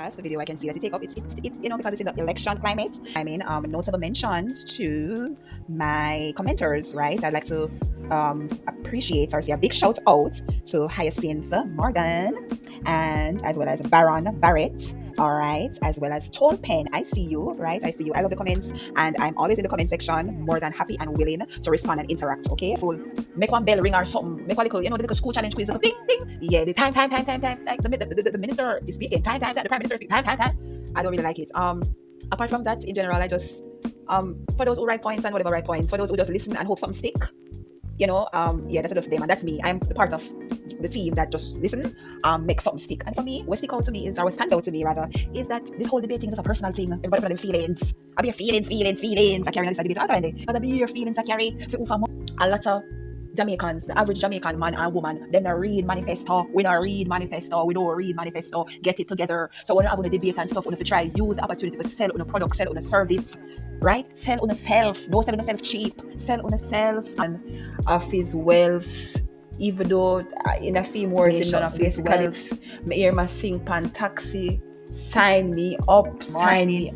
past the video, I can see that you take up it's because it's in the election climate. I mean, notable mentions to my commenters, right? I'd like to appreciate or say a big shout out to Hyacinth Morgan and as well as Baron Barrett. All right, as well as Tall Pen. I see you, right? I see you. I love the comments, and I'm always in the comment section, more than happy and willing to respond and interact. Okay, full. Make one bell ring or something. Make one little, the little school challenge quiz. Little ding ding. Yeah, the time. Like the minister is speaking. Time. The prime minister is speaking. Time. I don't really like it. Apart from that, in general, I just for those who write points and whatever write points, for those who just listen and hope something stick. Yeah, that's just them, and that's me. I'm the part of the team that just listen, make something stick. And for me, what stick out to me is, or what stand out to me rather, is that this whole debate thing is just a personal thing. Everybody put them feelings. I be your feelings. I carry on this debate all the time. But I be your feelings I carry. A lot of Jamaicans, the average Jamaican man and woman, them not read manifesto. We don't read manifesto. We don't read manifesto. Get it together. So when you're having a debate and stuff, we have to try use the opportunity to sell on a product, sell on a service, right? Sell on yourself. Don't sell on yourself cheap. Sell on yourself and of his wealth. Even though in a few words, none of his wealth, me hear my sing pan taxi. Sign me up right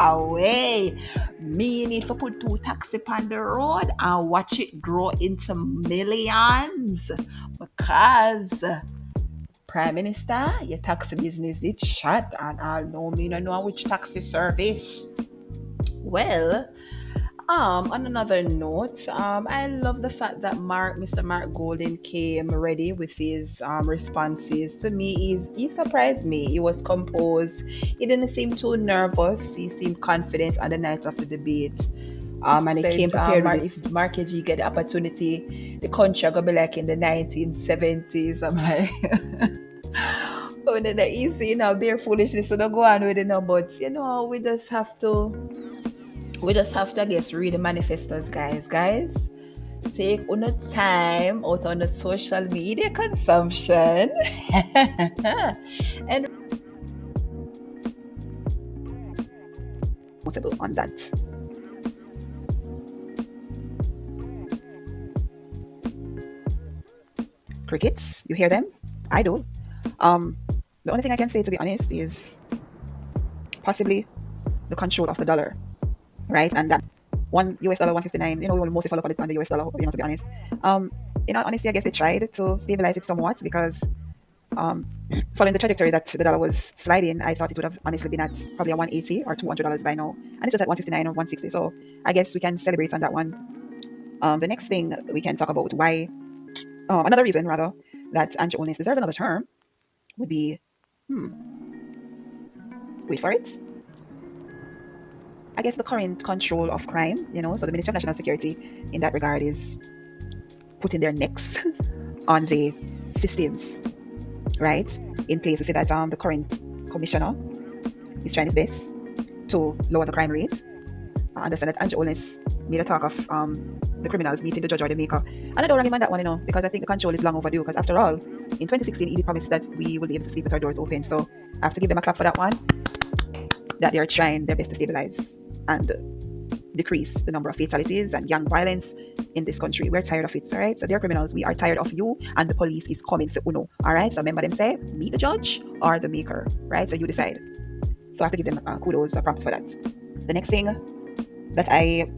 away. Me need to put 2 taxi on the road and watch it grow into millions, because Prime Minister, your taxi business did shut, and I know me no know which taxi service. Well, on another note, I love the fact that Mr. Mark Golden came ready with his responses. To me, he surprised me. He was composed. He didn't seem too nervous. He seemed confident on the night of the debate. And he came prepared. If Mark AG get the opportunity, the country gonna be like in the 1970s. I'm like, oh, then the easy, bare foolishness. So don't go on with it now. But we just have to. I guess, read the manifestos, guys. Take on time out on the social media consumption and notable on that. Crickets, you hear them? I do. The only thing I can say, to be honest, is possibly the control of the dollar. Right, and that $1 $159. We will mostly follow up on the US dollar. To be honest, in all honesty, I guess they tried to stabilize it somewhat because, following the trajectory that the dollar was sliding, I thought it would have honestly been at probably a $180 or $200 by now, and it's just at 159 or 160. So I guess we can celebrate on that one. The next thing we can talk about why, another reason rather, that Andrew Holness deserves another term would be, wait for it. I guess the current control of crime, so the Ministry of National Security in that regard is putting their necks on the systems, right, in place. We say that the current commissioner is trying his best to lower the crime rate. I understand that Andrew Holness made a talk of the criminals meeting the judge or the maker. And I don't really mind that one, because I think the control is long overdue, because after all, in 2016, he promised that we will be able to sleep with our doors open. So I have to give them a clap for that one, that they are trying their best to stabilize and decrease the number of fatalities and gang violence in this country. We're tired of it, all right? So dear criminals, we are tired of you, and the police is coming for Uno, all right? So remember them say, meet the judge or the maker, right? So you decide. So I have to give them kudos or props for that. The next thing that I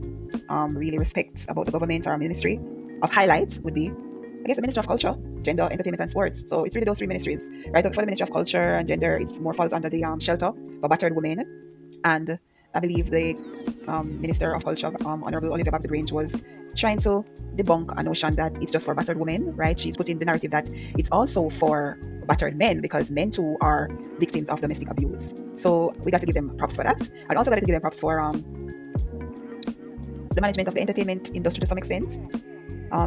really respect about the government or our ministry of highlight would be, I guess, the Ministry of Culture, Gender, Entertainment and Sports. So it's really those 3 ministries, right? For the Ministry of Culture and Gender, it's more falls under the shelter for battered women. And I believe the Minister of Culture, Honourable Olivia Babs-Grange, was trying to debunk a notion that it's just for battered women, right? She's putting the narrative that it's also for battered men, because men too are victims of domestic abuse. So we got to give them props for that. And also got to give them props for the management of the entertainment industry to some extent. I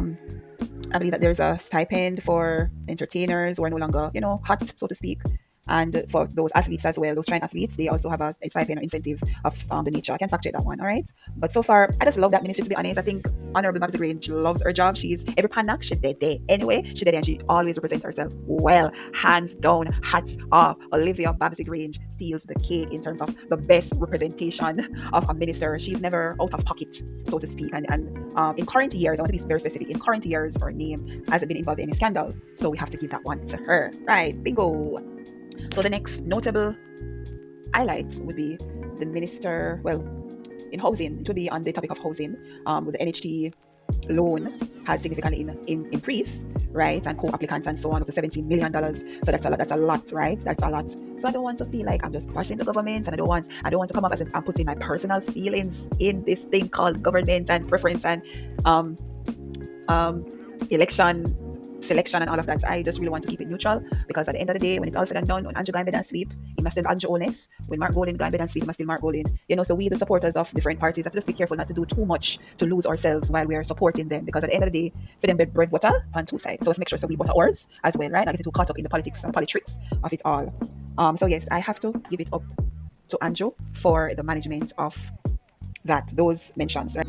believe that there's a stipend for entertainers who are no longer, hot, so to speak. And for those athletes as well, those trained athletes, they also have a stipend or incentive of the nature. I can fact check that one, all right? But so far, I just love that ministry, to be honest. I think Honourable Babs-Grange loves her job. She's every panak, she did there. Anyway, she did there, and she always represents herself well. Hands down, hats off. Olivia Babs-Grange steals the cake in terms of the best representation of a minister. She's never out of pocket, so to speak. And in current years, I want to be very specific, in current years, her name hasn't been involved in any scandal. So we have to give that one to her, right? Bingo. So the next notable highlight would be the minister, well, in housing, it would be on the topic of housing, with the NHT loan has significantly increased, right? And co-applicants and so on, up to $17 million. So that's a lot. That's a lot, right? That's a lot. So I don't want to feel like I'm just bashing the government, and I don't want to come up as if I'm putting my personal feelings in this thing called government and preference and um um election selection and all of that. I just really want to keep it neutral, because at the end of the day, when it's all said and done, when Andrew go in bed and sleep, he must still Andrew Holness. When Mark Golding go in bed and sleep, he must still Mark Golding. So we, the supporters of different parties, have to just be careful not to do too much to lose ourselves while we are supporting them, because at the end of the day, for them, bread butter on two sides. So let's make sure so we butter ours as well, right? Not get too caught up in the politics and politics of it all. So yes, I have to give it up to Andrew for the management of those mentions. Right?